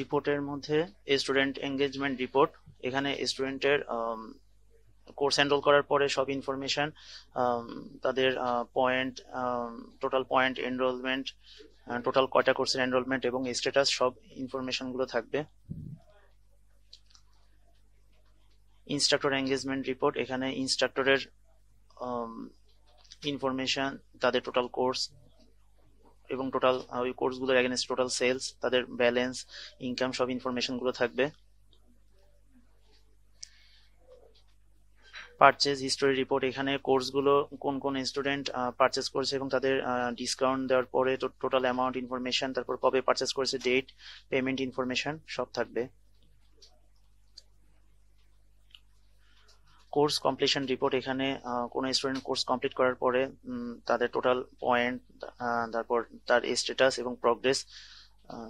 রিপোর্টের মধ্যে student engagement report. এখানে স্টুডেন্টের কোর্স এনরোল করার পরে সব ইনফরমেশন, তাদের point, total point, enrolment, total কয়টা কোর্সের এনরোলমেন্ট এবং স্ট্যাটাস, সব ইনফরমেশন গুলো থাকবে। ইনস্ট্রাক্টর এঙ্গেজমেন্ট রিপোর্ট, এখানে ইনস্ট্রাক্টরের ইনফরমেশন, তাদের টোটাল কোর্স এবং টোটাল ওই কোর্সগুলোর এগেনস্ট টোটাল সেলস, তাদের ব্যালেন্স, ইনকাম, সব ইনফরমেশন গুলো থাকবে। পারচেজ হিস্টোরি রিপোর্ট, এখানে কোর্সগুলো কোন কোন স্টুডেন্ট পারচেজ করেছে এবং তাদের ডিসকাউন্ট দেওয়ার পরে টোটাল অ্যামাউন্ট ইনফরমেশন, তারপর কবে পারচেজ করেছে, ডেট, পেমেন্ট ইনফরমেশন সব থাকবে। কোর্স কমপ্লিশন রিপোর্ট, এখানে কোনো স্টুডেন্ট কোর্স কমপ্লিট করার পরে তাদের টোটাল পয়েন্ট, তারপর তার স্ট্যাটাস এবং প্রগ্রেস,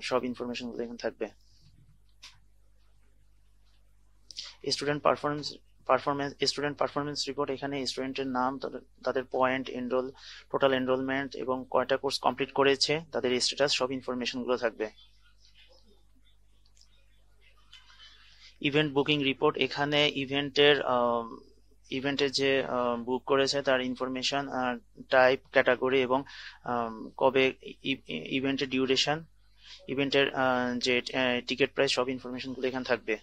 সব ইনফরমেশন গুলো এখানে থাকবে। স্টুডেন্ট পারফরমেন্স রিপোর্ট, এখানে স্টুডেন্টের নাম, তাদের পয়েন্ট, টোটাল এনরোলমেন্ট এবং কয়টা কোর্স কমপ্লিট করেছে, তাদের স্ট্যাটাস, সব ইনফরমেশন গুলো থাকবে। ইভেন্ট বুকিং রিপোর্ট, এখানে ইভেন্টের যে বুক করেছে তার ইনফরমেশন, টাইপ, ক্যাটাগরি এবং কবে ইভেন্টের ডিউরেশন, ইভেন্টের যে টিকিট প্রাইস, সব ইনফরমেশন গুলো এখানে থাকবে।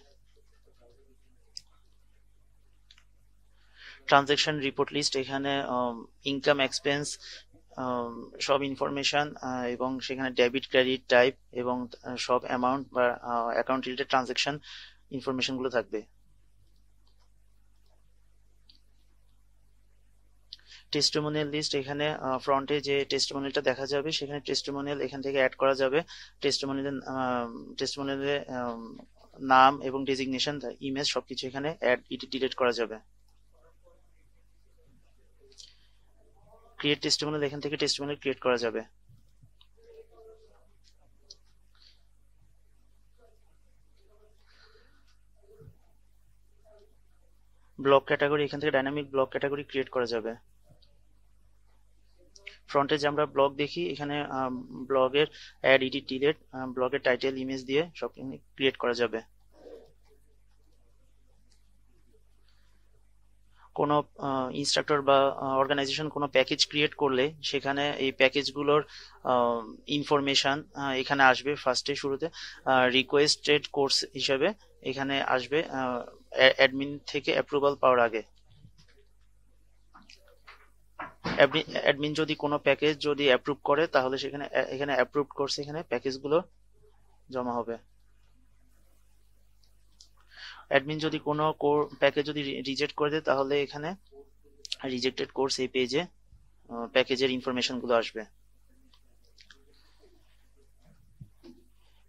ট্রানজ্যাকশন রিপোর্ট লিস্ট, এখানে ইনকাম, এক্সপেন্স, সব ইনফরমেশন এবং সেখানে ডেবিট, ক্রেডিট, টাইপ এবং সব অ্যামাউন্ট বা অ্যাকাউন্ট রিলেটেড ট্রানজ্যাকশন ইনফরমেশন গুলো থাকবে। টেস্টিমোনিয়াল লিস্ট, এখানে ফ্রন্টে যে টেস্টিমোনিয়ালটা দেখা যাবে সেখানে টেস্টিমোনিয়াল এখান থেকে অ্যাড করা যাবে। টেস্টিমোনিয়ালের নাম এবং ডেজিগনেশন, ইমেজ, সবকিছু এখানে ডিলিট করা যাবে। ক্রিয়েট টেস্টিমোনিয়াল, এখান থেকে টেস্টিমোনিয়াল ক্রিয়েট করা যাবে। ব্লক ক্যাটাগরি, এখান থেকে ডাইনামিক ব্লক ক্যাটাগরি ক্রিয়েট করা যাবে। ফ্রন্টে যে আমরা ব্লগ দেখি, এখানে ব্লগের অ্যাড, এডিট, ডিলিট, ব্লগের টাইটেল, ইমেজ দিয়ে সব ক্রিয়েট করা যাবে। কোনো ইনস্ট্রাক্টর বা অর্গানাইজেশন কোনো প্যাকেজ ক্রিয়েট করলে সেখানে এই প্যাকেজগুলোর ইনফরমেশন এখানে আসবে। ফার্স্টে শুরুতে রিকোয়েস্টেড কোর্স হিসেবে এখানে আসবে অ্যাডমিন থেকে অ্যাপ্রুভাল পাওয়ার আগে। অ্যাডমিন যদি কোনো প্যাকেজ যদি অ্যাপ্রুভ করে তাহলে এখানে অ্যাপ্রুভড কোর্স, এখানে প্যাকেজগুলো জমা হবে। অ্যাডমিন যদি কোনো প্যাকেজ যদি রিজেক্ট করে দেয় তাহলে এখানে রিজেক্টেড কোর্স এই পেজে প্যাকেজের ইনফরমেশন গুলো আসবে।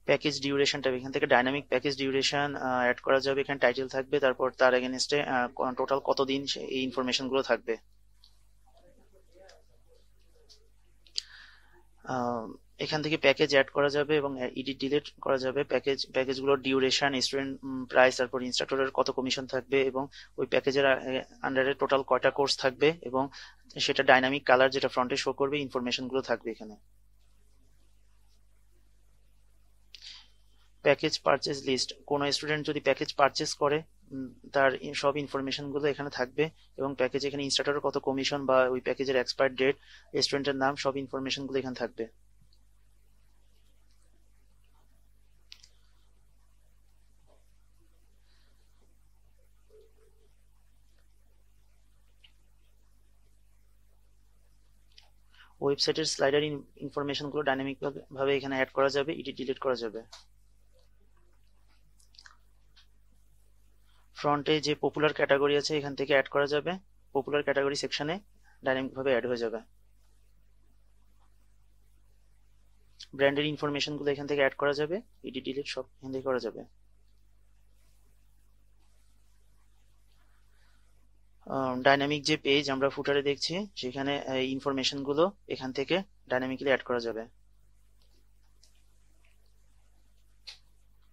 প্যাকেজ ডিউরেশন ট্যাব, এখান থেকে ডাইনামিক প্যাকেজ ডিউরেশন অ্যাড করা যাবে। এখানে টাইটেল থাকবে, তারপর তার এগেনস্টে টোটাল কতদিন এই ইনফরমেশন গুলো থাকবে। এখান থেকে প্যাকেজ অ্যাড করা যাবে এবং এডিট, ডিলিট করা যাবে। প্যাকেজগুলোর ডিউরেশন, স্টুডেন্ট প্রাইস, তারপর ইনস্ট্রাক্টরের কত কমিশন থাকবে এবং ওই প্যাকেজের আন্ডারে টোটাল কয়টা কোর্স থাকবে এবং সেটা ডাইনামিক কালার যেটা ফ্রন্টে শো করবে, ইনফরমেশন গুলো থাকবে এখানে। প্যাকেজ পারচেজ লিস্ট, কোনো স্টুডেন্ট যদি প্যাকেজ পারচেজ করে তার সব ইনফরমেশন গুলো এখানে থাকবে এবং প্যাকেজ এখানে ইনস্ট্রাক্টরের কত কমিশন বা ওই প্যাকেজের এক্সপায়ার ডেট, স্টুডেন্টের নাম, সব ইনফরমেশন গুলো এখানে থাকবে। ওয়েবসাইটের স্লাইডার ইনফরমেশন গুলো ডাইনামিক ভাবে এখানে অ্যাড করা যাবে, এডিট, ডিলিট করা যাবে। ফ্রন্টে যে পপুলার ক্যাটাগরি আছে এখান থেকে অ্যাড করা যাবে, পপুলার ক্যাটাগরি সেকশনে ডাইনামিক ভাবে অ্যাড হয়ে যাবে। ব্র্যান্ডের ইনফরমেশন গুলো এখান থেকে অ্যাড করা যাবে, এডিট, ডিলিট সব এখান থেকে করা যাবে। ডাইনামিক যে পেজ আমরা ফুটারে দেখছি সেখানে ইনফরমেশন গুলো এখান থেকে ডাইনামিক্যালি অ্যাড করা যাবে।